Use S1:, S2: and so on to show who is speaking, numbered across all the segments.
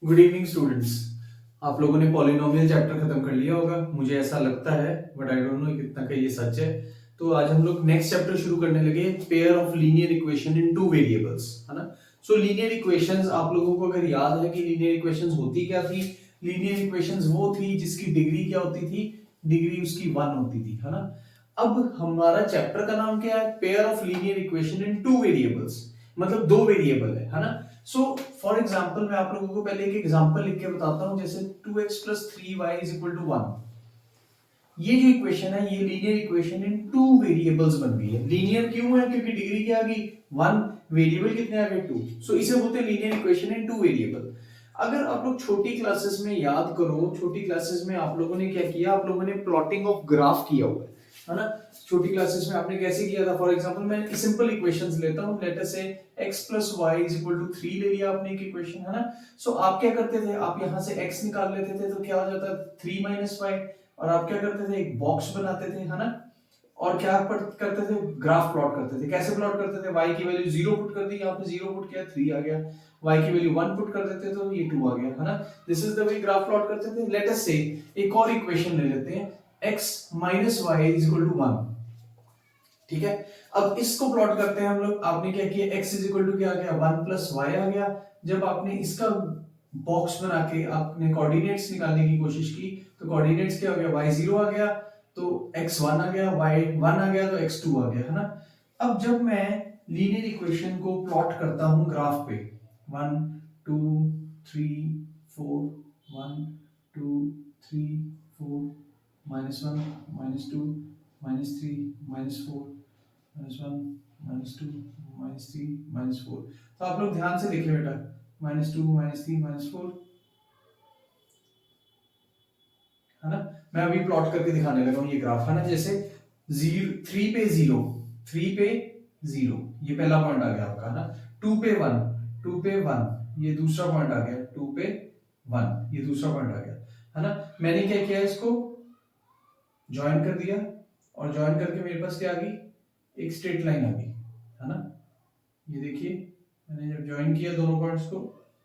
S1: Good evening students. आप लोगों ने पॉलिनोमियल चैप्टर खत्म कर लिया होगा, मुझे ऐसा लगता है, बट आई डोंट नो कितना का ये सच है। तो आज हम लोग नेक्स्ट चैप्टर शुरू करने लगे, pair of linear equation in two variables, है ना। सो लीनियर इक्वेशंस आप लोगों को अगर याद है कि लीनियर इक्वेशंस होती क्या थी, लीनियर इक्वेशंस वो थी जिसकी डिग्री क्या होती थी, डिग्री उसकी 1 होती थी, है ना। अब हमारा चैप्टर का नाम क्या है, pair of linear equation in two variables, मतलब दो वेरिएबल है ना। सो फॉर एग्जाम्पल मैं आप लोगों को पहले एक एग्जाम्पल लिख के बताता हूं, जैसे 2x + 3y = 1। ये जो इक्वेशन है ये linear equation in two variables बन गई है। लीनियर क्यों है? क्योंकि डिग्री क्या आ गई 1, वेरिएबल कितने आ गए 2। सो इसे बोलते हैं linear equation in two variable. अगर आप लोग छोटी क्लासेस में याद करो, छोटी क्लासेस में आप लोगों ने क्या किया, आप लोगों ने प्लॉटिंग ऑफ ग्राफ किया हुआ है ना। छोटी क्लासेस में आपने कैसे किया था? फॉर एग्जांपल मैं सिंपल इक्वेशंस लेता हूं, लेट अस से x + y = 3 ले लिया आपने एक इक्वेशन, है ना। सो आप क्या करते थे, आप यहां से x निकाल लेते थे तो क्या हो जाता 3 - y, और आप क्या करते थे, एक बॉक्स बनाते थे, है ना। और क्या करते थे, ग्राफ प्लॉट करते थे। कैसे प्लॉट करते थे? y की वैल्यू 0 पुट कर दी, यहाँ पे 0 पुट किया 3 आ गया, y की वैल्यू 1 पुट कर देते तो ये 2 आ गया, है ना। This is the way graph plot करते थे। लेट अस से एक और इक्वेशन ले लेते हैं, x - y = 1, ठीक है। अब इसको प्लॉट करते हैं हम लोग। आपने क्या किया, x क्या आ गया 1 + y आ गया। जब आपने इसका बॉक्स बना के आपने कोऑर्डिनेट्स निकालने की कोशिश की तो कोऑर्डिनेट्स क्या हो गया, y 0 आ गया तो x 1 आ गया, y 1 आ गया तो x 2 आ गया, है ना। अब जब मैं लीनियर इक्वेशन को प्लॉट करता हूं ग्राफ पे, 1 2 3 4 1 2 3 4 -1 -2 -3 -4 -1 -2 -3 -4। तो आप लोग ध्यान से देखिए बेटा, -2 -3 -4, है ना। मैं अभी प्लॉट करके दिखाने लगा हूं ये ग्राफ, है ना। जैसे 3 पे 0, 3 पे 0, ये पहला पॉइंट आ गया आपका, है ना। 2 पे 1, 2 पे 1, ये दूसरा पॉइंट आ गया, 2 पे 1, ये दूसरा पॉइंट आ गया, है ना। मैंने क्या किया, इसको ज्वाइन कर दिया, और ज्वाइन करके मेरे पास क्या आ गई, एक स्ट्रेट लाइन आ गई, है ना। ये देखिए, मैंने जब ज्वाइन किया दोनों पॉइंट्स को,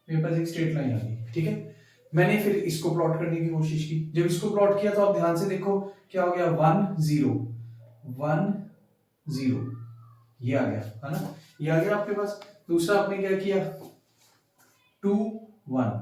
S1: मेरे पास एक स्ट्रेट लाइन आ गई, ठीक है। मैंने फिर इसको प्लॉट करने की कोशिश की। जब इसको प्लॉट किया तो आप ध्यान से देखो क्या हो गया, 1 0 1 0, ये आ गया, है ना। ये आ गया आपके पास। दूसरा आपने क्या किया, 2 1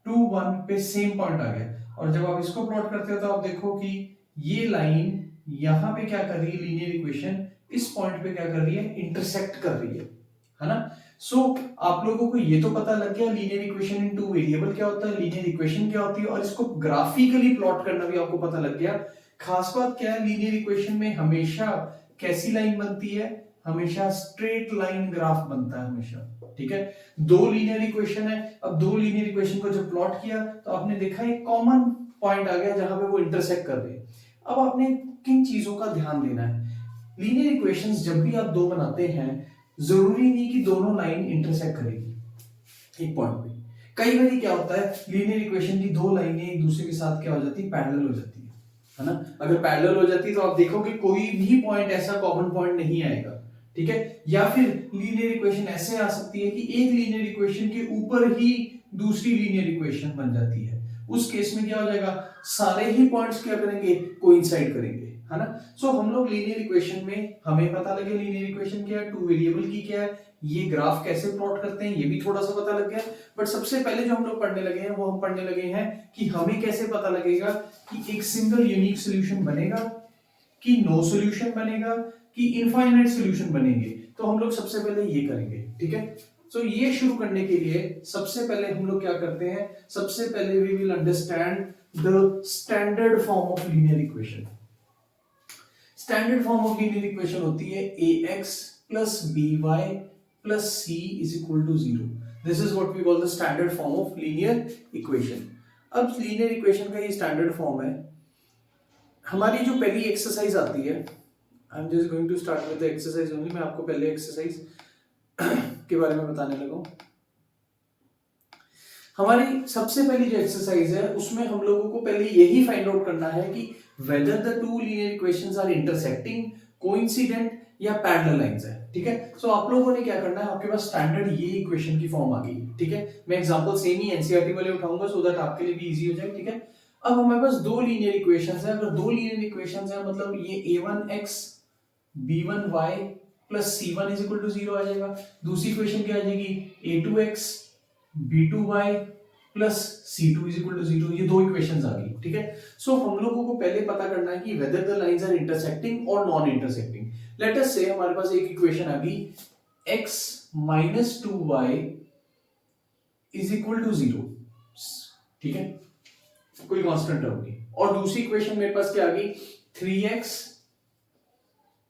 S1: 2 1 पे सेम पॉइंट आ गया। और जब आप इसको प्लॉट करते हो तो आप देखो कि ये लाइन यहां पे क्या कर रही है, लीनियर इक्वेशन इस पॉइंट पे क्या कर रही है, इंटरसेक्ट कर रही है ना। सो आप लोगों को ये तो पता लग गया linear equation in two variable क्या होता है, लीनियर इक्वेशन क्या होती है, और इसको ग्राफिकली प्लॉट करना भी आपको पता लग गया। खास बात क्या है, लीनियर इक्वेशन में हमेशा कैसी लाइन बनती है, हमेशा स्ट्रेट लाइन ग्राफ बनता है हमेशा, ठीक है। दो लीनियर इक्वेशन है, अब दो लीनियर इक्वेशन को जब प्लॉट किया तो आपने देखा एक कॉमन पॉइंट आ गया जहां पे वो इंटरसेक्ट कर रहे हैं। अब आपने किन चीजों का ध्यान देना है, लीनियर इक्वेशंस जब भी आप दो बनाते हैं जरूरी नहीं कि दोनों लाइन इंटरसेक्ट करेगी एक पॉइंट पे। कई बार क्या होता है, लीनियर इक्वेशन की दो लाइनें एक दूसरे के साथ क्या हो जाती है, पैरेलल हो जाती है ना। अगर पैरेलल हो जाती है तो आप देखोगे कोई भी पॉइंट ऐसा कॉमन पॉइंट नहीं आएगा, ठीक है। या फिर लीनियर इक्वेशन ऐसे आ सकती है कि एक लीनियर इक्वेशन के ऊपर ही दूसरी लीनियर इक्वेशन बन जाती है। उस केस में क्या हो जाएगा, सारे ही पॉइंट्स क्या करेंगे, कोइंसाइड करेंगे, है ना। सो हम लोग लीनियर इक्वेशन में हमें पता लगे लीनियर इक्वेशन क्या है, टू वेरिएबल की क्या है, ये ग्राफ कैसे प्लॉट करते हैं ये भी थोड़ा सा पता लग गया। बट सबसे पहले जो हम लोग पढ़ने लगे हैं वो हम पढ़ने लगे हैं कि हमें कैसे पता लगेगा कि एक सिंगल यूनिक सॉल्यूशन बनेगा, कि नो सॉल्यूशन बनेगा, कि इनफाइनाइट सॉल्यूशन बनेंगे। तो हम लोग सबसे पहले ये करेंगे, ठीक है। सो ये शुरू करने के लिए सबसे पहले हम लोग क्या करते हैं, सबसे पहले we will understand the standard form of linear equation. Standard form of linear equation होती है ax plus by plus c is equal to 0. This is what we call the standard form of linear equation. अब linear equation का ये standard form है। हमारी जो पहली exercise आती है, I am just going to start with the exercise only. मैं आपको पहले एक्सरसाइज के बारे में बताने लगा हूं। हमारी सबसे पहली जो एक्सरसाइज है उसमें हम लोगों को पहले यही फाइंड आउट करना है कि whether the two linear equations are intersecting, coincident या पैरेलल लाइंस है, ठीक है। सो आप लोगों ने क्या करना है, आपके पास स्टैंडर्ड ये इक्वेशन की फॉर्म आ गई है, ठीक है। मैं एग्जांपल सेम ही एनसीईआरटी वाले उठाऊंगा सो दैट आपके लिए भी इजी हो जाए, ठीक है। अब हमारे पास दो लीनियर इक्वेशंस है, अगर दो लीनियर इक्वेशंस है मतलब ये a1x b1y plus c1 is equal to 0 आ जाएगा। दूसरी इक्वेशन क्या आ जाएगी, a2x b2y plus c2 is equal to 0। ये दो इक्वेशंस आ गई, ठीक है। सो हम लोगों को पहले पता करना है कि whether the lines are intersecting और non intersecting. Let us say हमारे पास एक इक्वेशन आ गई x minus 2y is equal to 0, ठीक है, कोई कांस्टेंट टर्म नहीं। और दूसरी इक्वेशन मेरे पास क्या आ गई 3x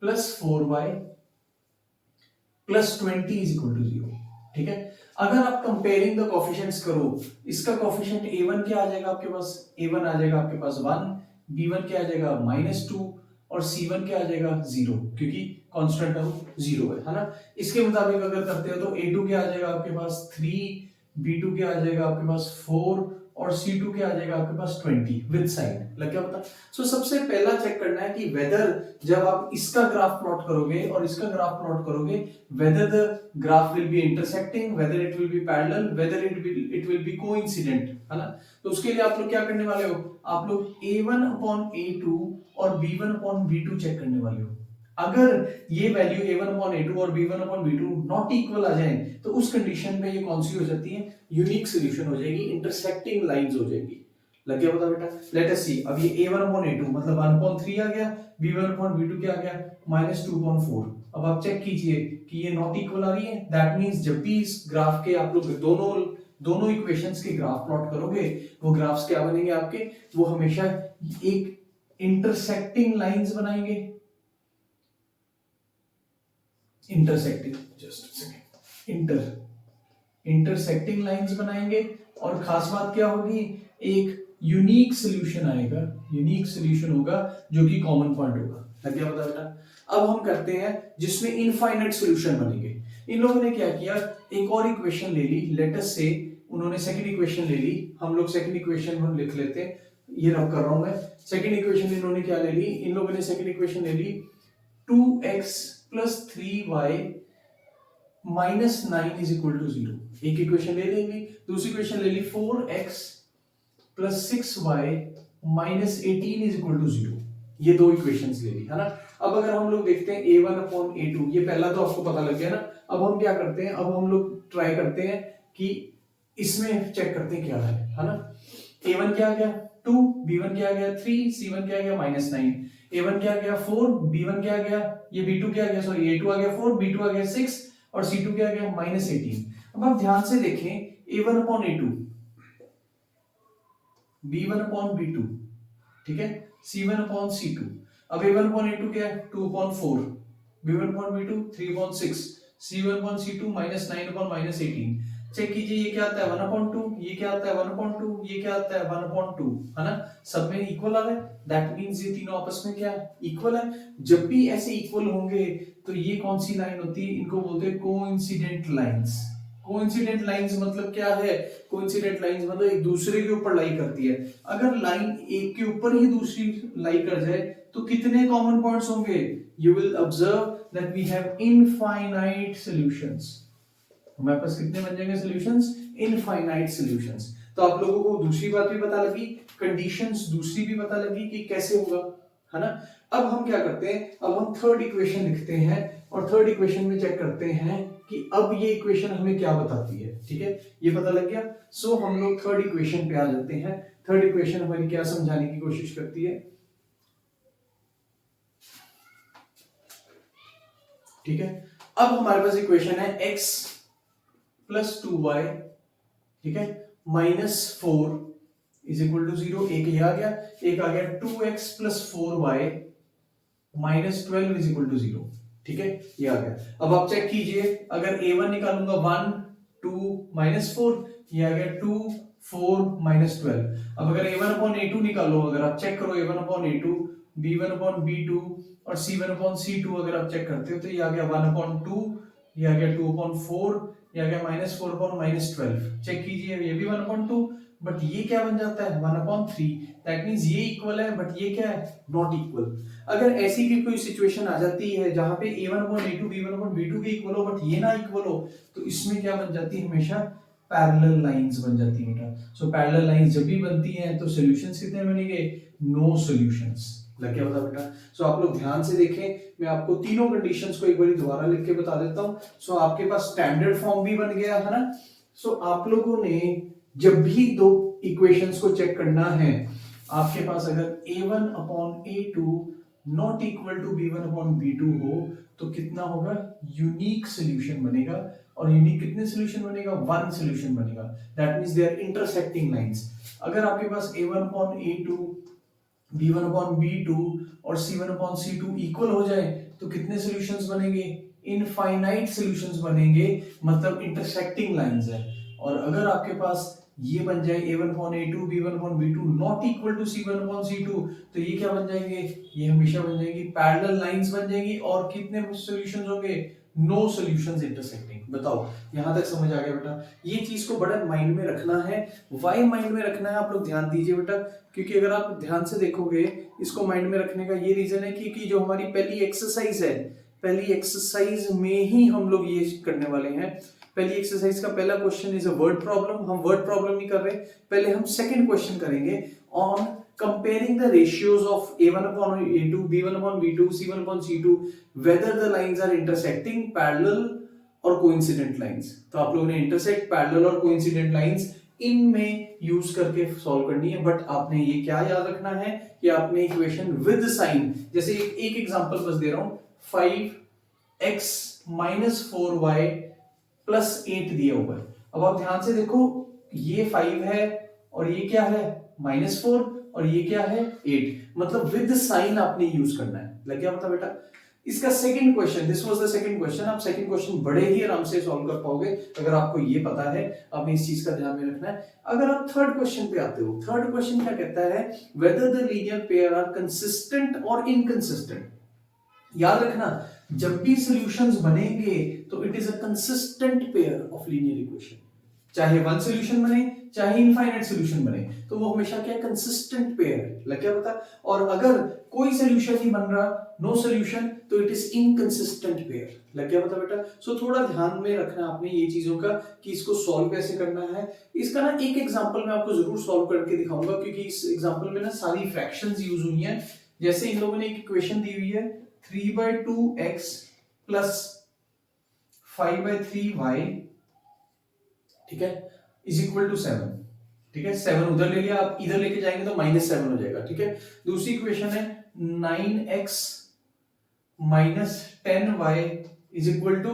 S1: plus 4y plus 20 is equal to 0, ठीक है। अगर आप कंपेयरिंग द कोफिशिएंट्स करो, इसका कोफिशिएंट a1 क्या आ जाएगा आपके पास, a1 आ जाएगा आपके पास 1, b1 क्या आ जाएगा -2 और c1 क्या आ जाएगा 0, क्योंकि कांस्टेंट टर्म 0 है ना। इसके मुताबिक अगर करते हो तो a2 क्या आ जाएगा आपके पास 3, b2 क्या आ जाएगा आपके पास 4 और c2 क्या आ जाएगा आपके पास 20 विद साइन। लग गया पता। सो सबसे पहला चेक करना है कि वेदर जब आप इसका ग्राफ प्लॉट करोगे और इसका ग्राफ प्लॉट करोगे, whether the graph will be intersecting, whether it will be parallel, whether it will be coincident, है ना। तो उसके लिए आप लोग क्या करने वाले हो, आप लोग a1 अपॉन a2 और b1 अपॉन b2 चेक करने वाले हो। अगर ये वैल्यू a1 अपॉन a2 और b1 upon b2 not equal आ जाए तो उस कंडीशन पे ये कौन सी हो जाती है, यूनिक सॉल्यूशन हो जाएगी, इंटरसेक्टिंग लाइंस हो जाएगी। लग गया पता बेटा। लेट अस सी, अब ये a1 अपॉन a2 मतलब 1/3 आ गया, b1 अपॉन b2 क्या आ गया -2/4। अब आप चेक कीजिए कि ये नॉट इक्वल आ रही है, दैट मींस जब भी इस ग्राफ के आप लोग दोनों इक्वेशंस के ग्राफ प्लॉट करोगे, वो ग्राफ्स क्या बनेंगे आपके, वो हमेशा एक इंटरसेक्टिंग लाइंस बनाएंगे, intersecting, just second, intersecting lines बनाएंगे। और खास बात क्या होगी, एक यूनिक सॉल्यूशन आएगा, यूनिक सॉल्यूशन होगा जो कि कॉमन पॉइंट होगा। लग गया पता बेटा। अब हम करते हैं जिसमें इनफाइनाइट सॉल्यूशन बनेंगे। इन लोगों ने क्या किया, एक और इक्वेशन ले ली, लेट अस से उन्होंने सेकंड इक्वेशन ले ली, हम लोग सेकंड इक्वेशन हम लिख लेते हैं, ये रब कर रहा हूं मैं। सेकंड इक्वेशन इन्होंने क्या ले ली, इन लोगों ने सेकंड इक्वेशन ले ली 2x plus 3y minus 9 is equal to 0। एक इक्वेशन ले लेंगे, दूसरी इक्वेशन ले ली 4x plus 6y minus 18 is equal to 0। ये दो इक्वेशंस ले ली, है ना। अब अगर हम लोग देखते हैं a1 अपॉन a2, ये पहला तो आपको पता लग गया ना। अब हम क्या करते हैं, अब हम लोग ट्राई करते हैं कि इसमें चेक करते हैं क्या है ना। a1 क्या आ गया 2, b1 क्या आ गया 3, c1 क्या आ गया -9, a1 क्या आ गया 4, b1 क्या आ गया, ये b2 क्या आ गया, सॉरी a2 आ गया 4, b2 आ गया 6 और c2 क्या आ गया -18। अब आप ध्यान से देखें a1 upon a2, b1 upon b2, ठीक है, c1 अपॉन c2। अब a1 अपॉन a2 क्या है 2 upon 4, b1 upon b2 3 upon 6, c1 upon c2 -9 upon -18। Check कीजिए ये क्या आता है 1 अपॉन 2, ये क्या आता है 1 अपॉन 2, ये क्या आता है 1 अपॉन 2, है ना। सब में इक्वल आ रहा है, दैट मींस ये तीनों आपस में क्या है इक्वल है। जब भी ऐसे इक्वल होंगे तो ये कौन सी लाइन होती है, इनको बोलते हैं कोइंसिडेंट लाइंस। कोइंसिडेंट लाइंस मतलब क्या है, कोइंसिडेंट लाइंस मतलब एक दूसरे के ऊपर लाई करती है। अगर लाइन एक के ऊपर ही दूसरी लाई कर जाए तो कितने कॉमन पॉइंट्स होंगे, you will observe that we have infinite solutions. हमारे पास कितने बन जाएंगे सॉल्यूशंस, इनफाइनाइट सॉल्यूशंस। तो आप लोगों को दूसरी बात भी पता लगी, कंडीशंस दूसरी भी पता लगी कि कैसे होगा, है ना। अब हम क्या करते हैं, अब हम थर्ड इक्वेशन लिखते हैं और थर्ड इक्वेशन में चेक करते हैं कि अब ये इक्वेशन हमें क्या बताती है, ठीक है, ये पता लग गया। सो हम लोग थर्ड इक्वेशन पे आ जाते हैं। थर्ड इक्वेशन हमारी क्या समझाने की कोशिश करती है, ठीक है। अब हमारे पास इक्वेशन है x प्लस 2y, ठीक है, -4 इज इक्वल टू 0। एक ये आ गया, एक आ गया 2x plus 4y -12 is equal to 0, ठीक है, ये आ गया। अब आप चेक कीजिए, अगर a1 निकालूंगा 1 2 -4, ये आ गया 2 4 -12। अब अगर a1 अपॉन a2 निकालो, अगर आप चेक करो a1 upon a2, b1 upon b2 और c1 अपॉन c2 अगर आप चेक करते हो तो ये आ गया 1 अपॉन 2, ये आ गया 2 अपॉन 4, ये आ गया -4/-12। चेक कीजिए, ये भी 1/2, बट ये क्या बन जाता है 1/3। दैट मींस ये इक्वल है बट ये क्या है नॉट इक्वल। अगर ऐसी की कोई सिचुएशन आ जाती है जहां पे a1/a2 b1/b2 के इक्वल हो बट ये ना इक्वल हो, तो इसमें क्या बन जाती है हमेशा पैरेलल लाइंस बन जाती है बेटा। सो पैरेलल लाइंस जब भी बनती हैं तो सॉल्यूशंस कितने बनेंगे, नो सॉल्यूशंस। लग गया पता बेटा। सो आप लोग ध्यान से देखें, मैं आपको तीनों कंडीशंस को एक बार दोबारा लिख के बता देता हूं। सो आपके पास स्टैंडर्ड फॉर्म भी बन गया है ना। सो आप लोगों ने जब भी दो इक्वेशंस को चेक करना है, आपके पास अगर a1/a2 not equal to b1/b2 हो तो कितना होगा, यूनिक सॉल्यूशन बनेगा। और यूनिक कितने सॉल्यूशन बनेगा, वन सॉल्यूशन बनेगा। That means they are intersecting lines. अगर आपके पास a1/a2 b1/b2 और c1/c2 इक्वल हो जाए तो कितने सॉल्यूशंस बनेंगे, इनफाइनाइट सॉल्यूशंस बनेंगे, मतलब इंटरसेक्टिंग लाइंस है। और अगर आपके पास ये बन जाए a1/a2 b1/b2 not equal to c1/c2 तो ये क्या बन जाएंगे, ये हमेशा बन जाएंगी पैरेलल लाइंस बन जाएंगी। और कितने सॉल्यूशंस होंगे, नो सॉल्यूशंस इंटरसेक्टिंग। बताओ यहां तक समझ आ गया बेटा। ये चीज को बड़ा माइंड में रखना है। वाई माइंड में रखना है, आप लोग ध्यान दीजिए बेटा, क्योंकि अगर आप ध्यान से देखोगे इसको माइंड में रखने का ये रीजन है कि जो हमारी पहली एक्सरसाइज है, पहली एक्सरसाइज में ही हम लोग ये करने वाले हैं। पहली एक्सरसाइज का पहला question is a word problem. हम वर्ड प्रॉब्लम नहीं कर रहे, पहले हम सेकंड क्वेश्चन करेंगे on comparing the ratios of a1/a2 b1/b2 c1/c2 whether the lines are intersecting, parallel और कोइंसिडेंट लाइंस। तो आप लोगों ने इंटरसेक्ट, पैरेलल और कोइंसिडेंट लाइंस इनमें यूज करके सॉल्व करनी है। बट आपने ये क्या याद रखना है कि आपने इक्वेशन विद साइन, जैसे एक एग्जांपल बस दे रहा हूं, 5x - 4y + 8 दिया हुआ है। अब आप ध्यान से देखो, ये 5 है और ये क्या है -4 और ये क्या है 8, मतलब विद साइन आपने यूज करना है। लग गया पता बेटा। इसका second question, this was the second question. आप सेकंड क्वेश्चन बड़े ही आराम से सॉल्व कर पाओगे अगर आपको ये पता है। आपने इस चीज का ध्यान में रखना है। अगर आप थर्ड क्वेश्चन पे आते हो, थर्ड क्वेश्चन क्या कहता है, whether the linear pair are consistent और इनकंसिस्टेंट। याद रखना, जब भी सॉल्यूशंस बनेंगे तो it is a consistent pair of linear equation. चाहे वन सॉल्यूशन बने चाहे इनफाइनाइट सॉल्यूशन बने, तो वो हमेशा क्या कंसिस्टेंट पेयर है। लग क्या पता। और अगर कोई सॉल्यूशन नहीं बन रहा, नो सॉल्यूशन, तो इट इज इनकंसिस्टेंट पेयर। लग गया पता बेटा। सो थोड़ा ध्यान में रखना आपने ये चीजों का कि इसको सॉल्व कैसे करना है। इसका ना एक एग्जांपल मैं आपको जरूर सॉल्व करके दिखाऊंगा, क्योंकि इस एग्जांपल में ना सारी फ्रैक्शंस यूज हुई हैं। जैसे इन लोगों ने एक इक्वेशन दी हुई है 3/2x + 5/3y, ठीक है, इज इक्वल टू 7। ठीक है, 7 उधर ले लिया, आप इधर लेके जाएंगे तो -7 हो जाएगा। ठीक है, दूसरी इक्वेशन है 9x - 10y is equal to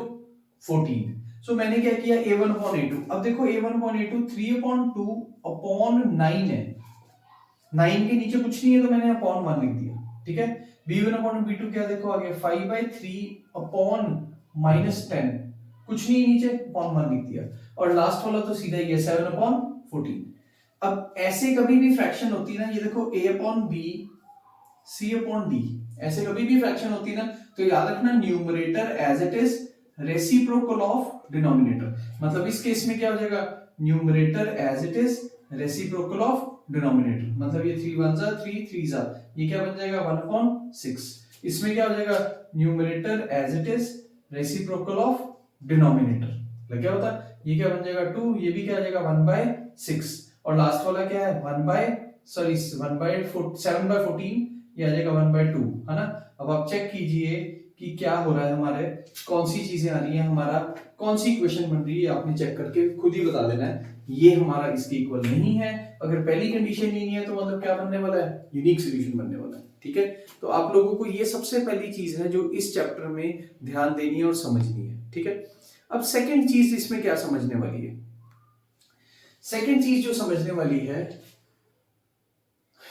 S1: 14। सो मैंने क्या किया, a1/a2। अब देखो a1/a2 3/2/9 है, 9 के नीचे कुछ नहीं है तो मैंने अपॉन 1 लिख दिया। ठीक है, b1/b2 क्या देखो आगे 5/3/-10, कुछ नहीं नीचे, अपॉन 1 लिख दिया। और लास्ट वाला तो सीधा ही है 7/14। अब ऐसे कभी भी फ्रैक्शन होती है ना, ये देखो a/b c/d, ऐसे कभी भी फ्रैक्शन होती है ना, तो याद रखना numerator as it is, reciprocal of denominator. मतलब इस केस में क्या हो जाएगा, numerator as it is, reciprocal of denominator. मतलब ये 3 1 3 3 ये क्या बन जाएगा 1/6। इसमें क्या हो जाएगा, numerator as it is, reciprocal of denominator. लग गया होता, ये क्या बन जाएगा 2, ये भी क्या आ जाएगा 1/6। और लास्ट वाला क्या है 7/14, ये आ जाएगा 1/2, है ना। अब आप चेक कीजिए कि क्या हो रहा है, हमारे कौन सी चीजें आ रही हैं, हमारा कौन सी इक्वेशन बन रही है, आपने चेक करके खुद ही बता देना है। ये हमारा इसके इक्वल नहीं है। अगर पहली कंडीशन ही नहीं है तो मतलब क्या बनने वाला है, यूनिक सॉल्यूशन बनने वाला है। ठीक है, तो आप लोगों को ये सबसे पहली चीज है जो इस चैप्टर में ध्यान देनी है और समझनी है। ठीक है, अब सेकंड चीज इसमें क्या समझने वाली है, सेकंड चीज जो समझने वाली है,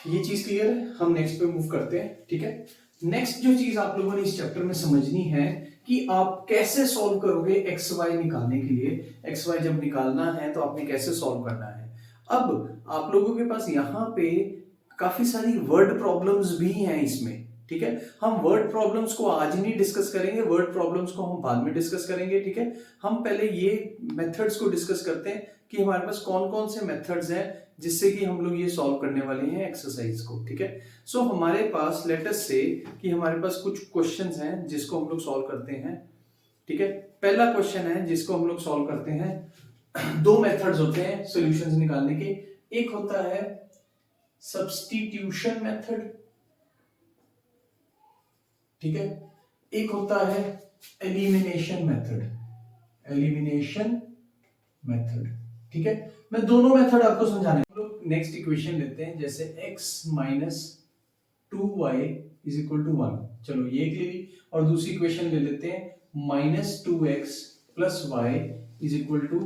S1: ये चीज क्लियर है, हम नेक्स्ट पे मूव करते हैं। ठीक है, नेक्स्ट जो चीज आप लोगों ने इस चैप्टर में समझनी है कि आप कैसे सॉल्व करोगे एक्स वाई निकालने के लिए। एक्स वाई जब निकालना है तो आपने कैसे सॉल्व करना है। अब आप लोगों के पास यहाँ पे काफी सारी वर्ड प्रॉब्लम्स भी हैं इसमें। ठीक है। हम वर्ड प्रॉब्लम्स को आज नहीं डिस्कस करेंगे, वर्ड प्रॉब्लम्स को हम बाद में डिस्कस करेंगे, ठीक है। हम पहले ये मेथड्स को डिस्कस करते हैं कि हमारे पास कौन कौन से मेथड्स हैं जिससे कि हम लोग ये सॉल्व करने वाले हैं एक्सरसाइज को, ठीक है। सो हमारे पास लेट अस से कि हमारे पास कुछ क्वेश्चंस हैं जिसको हम लोग सॉल्व करते हैं, ठीक है। पहला क्वेश्चन है जिसको हम लोग सॉल्व करते हैं, दो मेथड्स होते हैं सॉल्यूशंस निकालने के, एक होता है सब्स्टिट्यूशन मेथड, ठीक है, एक होता है एलिमिनेशन मेथड, एलिमिनेशन मेथड, ठीक है। मैं दोनों मेथड आपको समझाने, हम लोग नेक्स्ट इक्वेशन लेते हैं, जैसे x minus 2y is equal to 1, चलो ये ले ली, और दूसरी इक्वेशन ले लेते हैं minus 2x plus y is equal to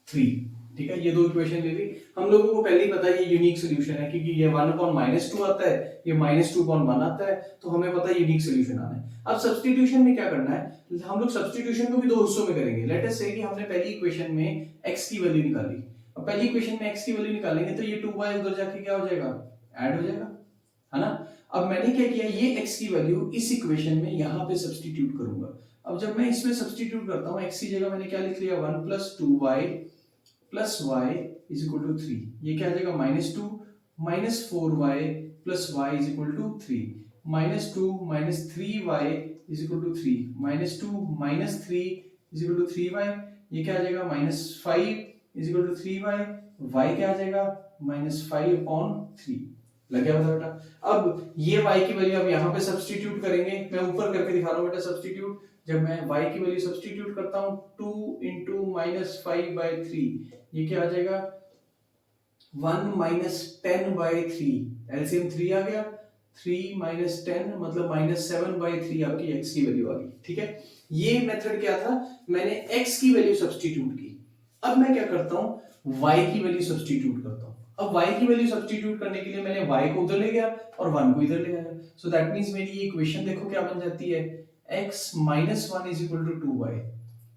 S1: 3, ठीक है। ये दो इक्वेशन ले ली। हम लोगों को पहले ही पता है ये यूनिक सोल्यूशन है, क्योंकि ये 1/-2 आता है, ये -2/1 आता है, तो हमें पता है यूनिक सोल्यूशन आना है। अब सब्स्टिट्यूशन में क्या करना है, हम लोग सब्स्टिट्यूशन को भी दो हिस्सों में करेंगे। लेट अस से कि हमने पहली इक्वेशन में x की वैल्यू निकाली, अब पहली इक्वेशन में x की वैल्यू निकालेंगे तो ये 2y उधर जाके क्या हो जाएगा, ऐड हो जाएगा, है ना। अब मैंने क्या किया, ये x की वैल्यू इस इक्वेशन में यहां पे सब्स्टिट्यूट करूंगा। अब जब मैं इसमें सब्स्टिट्यूट करता हूं, x की जगह मैंने क्या लिख लिया, 1 + 2y plus y is equal to 3, ये क्या आ जाएगा, -2 - 4y plus y is equal to 3, -2 - 3y is equal to 3, -2 - 3 is equal to 3y, ये क्या आ जाएगा, -5 is equal to 3y, y क्या आ जाएगा, -5/3, लग गया बेटा। अब ये y की वैल्यू अब यहाँ पे सब्स्टिट्यूट करेंगे, मैं ऊपर करके दिखा रहा हूँ बेटा सब्स्टिट्यूट। जब मैं y की वैल्यू सब्स्टिट्यूट करता हूँ 2 × -5/3, ये क्या आ जाएगा, 1 - 10/3, एलसीएम 3 आ गया, 3 - 10 मतलब -7/3 आपकी x की वैल्यू आ गई, ठीक है। ये मेथड क्या था, मैंने x की वैल्यू सब्स्टिट्यूट की। अब मैं क्या करता हूँ, y की वैल्यू सब्स्टिट्यूट करता हूँ। अब y की वैल्यू सब्स्टिट्यूट करने के लिए मैंने y को उधर ले गया और 1 को इधर ले आया, सो दैट मींस मेरी ये इक्वेशन देखो क्या बन जाती है, x - 1 is equal to 2y,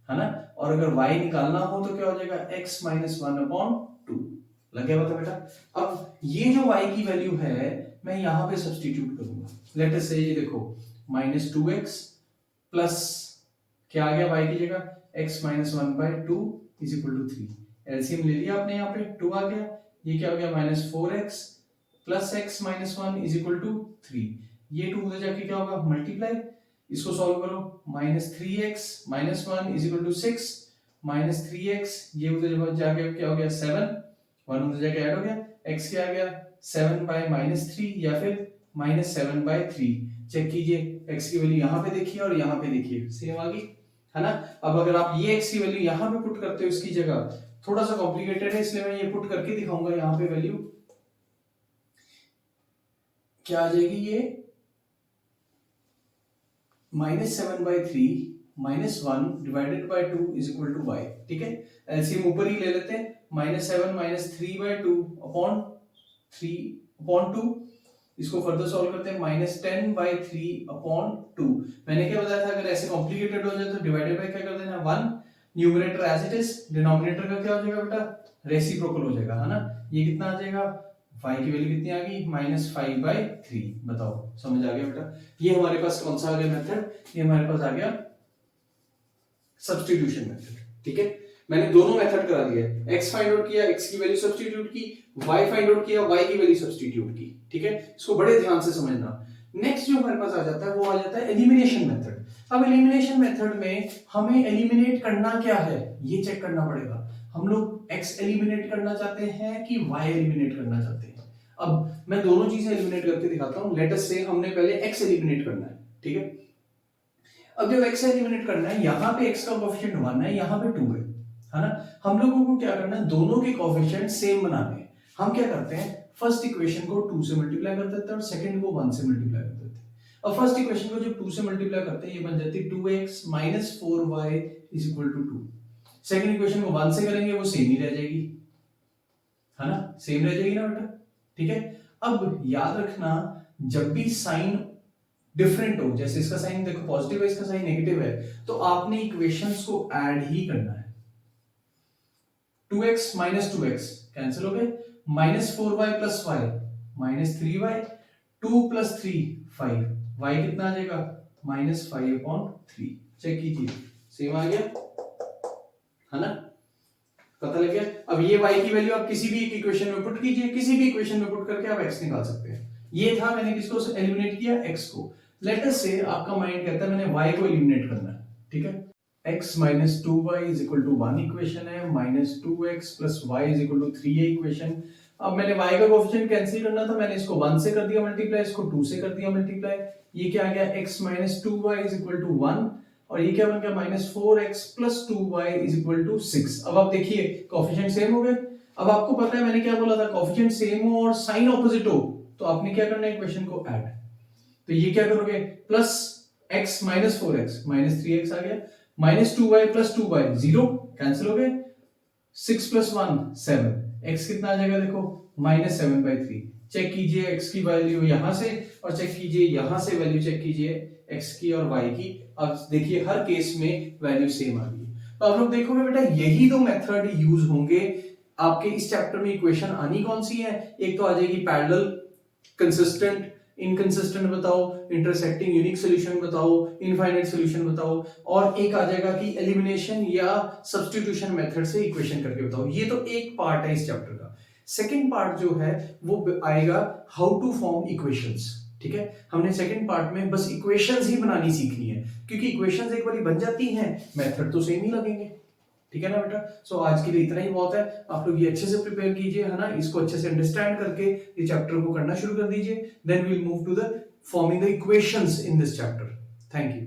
S1: है ना। और अगर y निकालना हो तो क्या हो जाएगा, x - 1/2, लग गया बेटा। अब ये जो y की वैल्यू है मैं यहां पे सब्स्टिट्यूट करूंगा। लेट अस से ये देखो -2x प्लस क्या आ गया y की जगह, x - 1/2 is equal to 3, LCM ले लिया आपने, यहाँ पे 2 आ गया, ये क्या हो गया, -4x plus x - 1 is equal to 3, ये 2 उधर जाके क्या होगा, मल्टीप्लाई, इसको सॉल्व करो, -3x - 1 is equal to 6, -3x ये उधर जाके क्या हो गया 7, 1 उधर जाके ऐड हो गया, x क्या आ गया 7/-3 या फिर -7/3, चेक कीजिए x की वैल्यू यहाँ पे देखिए और यहाँ पे देखिए सेम आ गई, है ना। अब अगर आप ये x की वैल्यू यहाँ पे पुट करते हो इसकी जगह, थोड़ा सा कॉम्प्लिकेटेड है इसलिए मैं ये पुट करके दिखाऊंगा, यहाँ पे वैल्यू क्या आ जाएगी, ये -7/3 - 1 divided by 2 is equal to y, ठीक है। एलसीएम ऊपर ही ले लेते हैं, -7 - 3/2 अपॉन 3/2, इसको फर्दर सॉल्व करते हैं, -10/3/2। मैंने क्या बताया था, अगर ऐसे कॉम्प्लिकेटेड हो जाए तो डिवाइडेड बाय क्या कर देना, 1, numerator as it is, denominator का क्या हो जाएगा बेटा, रेसिप्रोकल हो जाएगा, है ना। ये कितना आ जाएगा, y की वैल्यू कितनी आ गई, -5/3, बताओ समझ आ गया बेटा। ये हमारे पास कौन सा आ गया मेथड, ये हमारे पास आ गया सब्स्टिट्यूशन मेथड, ठीक है। मैंने दोनों मेथड करा दिया, x फाइंड आउट किया, x की वैल्यू सब्स्टिट्यूट की, y फाइंड आउट किया, y की वैल्यू सब्स्टिट्यूट की, ठीक है। इसको बड़े ध्यान से समझना। नेक्स्ट जो हमारे पास आ जाता है वो आ जाता है एलिमिनेशन मेथड। अब एलिमिनेशन मेथड में हमें एलिमिनेट करना क्या है ये चेक करना पड़ेगा। हम लोग x एलिमिनेट करना चाहते हैं कि y एलिमिनेट करना चाहते हैं। अब मैं दोनों चीजें एलिमिनेट करके दिखाता हूं। लेट अस से हमने पहले x एलिमिनेट करना है, ठीक है। अब जब x एलिमिनेट करना है, यहाँ पे x का कोएफिशिएंट 1 है, यहाँ पे 2 है ना। हम लोगों को क्या करना है, दोनों के कोएफिशिएंट सेम बनाने हैं। हम क्या करते हैं, फर्स्ट इक्वेशन को 2 से मल्टीप्लाई कर देते हैं और सेकंड को 1 से मल्टीप्लाई कर देते हैं। अब फर्स्ट इक्वेशन को जब 2 से मल्टीप्लाई करते हैं, ये बन जाती है 2x - 4y is equal to 2। Second equation को 1 से करेंगे, वो सेम ही रह जाएगी, है ना, सेम रह जाएगी ना बेटा, ठीक है। अब याद रखना, जब भी साइन डिफरेंट हो, जैसे इसका साइन देखो पॉजिटिव है, इसका साइन नेगेटिव है, तो आपने इक्वेशंस को ऐड ही करना है। 2x - 2x कैंसिल हो गए, -4y + y -3y, 2 plus 3 5, y कितना आ जाएगा -5/3। चेक कीजिए, सेम आ गया है ना, पता लग गया। अब ये y की वैल्यू आप किसी भी एक इक्वेशन में पुट कीजिए, किसी भी इक्वेशन में पुट करके आप x निकाल सकते हैं। ये था, मैंने किसको एलिमिनेट किया, x को। लेट अस से आपका माइंड कहता है मैंने y को एलिमिनेट करना है, ठीक है। x minus 2y is equal to 1 equation है, minus 2x plus y is equal to 3 है इक्वेशन। अब मैंने y का कोएफिशिएंट कैंसिल करना था, मैंने इसको 1 से कर दिया मल्टीप्लाई, इसको 2 से कर दिया मल्टीप्लाई। ये क्या आ गया, x minus 2y is equal to 1, और ये क्या बन गया minus 4x plus 2y is equal to 6। अब आप देखिए कोएफिशिएंट सेम हो गए। अब आपको पता है मैंने क्या बोला था, कोएफिशिएंट सेम हो और साइन ऑपोजिट हो तो आपने क्या करना है, इक्वेशन को ऐड। तो ये क्या करोगे, plus x minus 4x minus 3x आ गया, minus 2y plus 2y 0 cancel हो गए, 6 plus 1 7, x कितना आ जाएगा देखो -7/3। चेक कीजिए x की वैल्यू यहां से और चेक कीजिए यहां से वैल्यू चेक कीजिए x की और y की। अब देखिए हर केस में वैल्यू सेम आ गई। तो आप लोग देखोगे बेटा यही दो मेथड यूज होंगे आपके इस चैप्टर में। इक्वेशन आनी कौन सी है, एक तो आ जाएगी पैरेलल, कंसिस्टेंट, इनकंसिस्टेंट बताओ, इंटरसेक्टिंग यूनिक सॉल्यूशन बताओ, इनफाइनाइट सॉल्यूशन बताओ, और एक आ जाएगा कि एलिमिनेशन या सब्स्टिट्यूशन मेथड से इक्वेशन करके बताओ। ये तो एक पार्ट है इस चैप्टर का। सेकंड पार्ट जो है वो आएगा हाउ टू फॉर्म इक्वेशंस, ठीक है। हमने सेकंड पार्ट में बस इक्वेशंस ही बनानी सीखनी है, क्योंकि इक्वेशंस एक बार बन जाती हैं मेथड तो सेम ही लगेंगे, ठीक है ना बेटा। सो आज के लिए इतना ही बहुत है। आप लोग ये अच्छे से प्रिपेयर कीजिए, है ना, इसको अच्छे से अंडरस्टैंड करके ये चैप्टर को करना शुरू कर दीजिए। Then we will move to the forming the equations in this chapter. Thank you.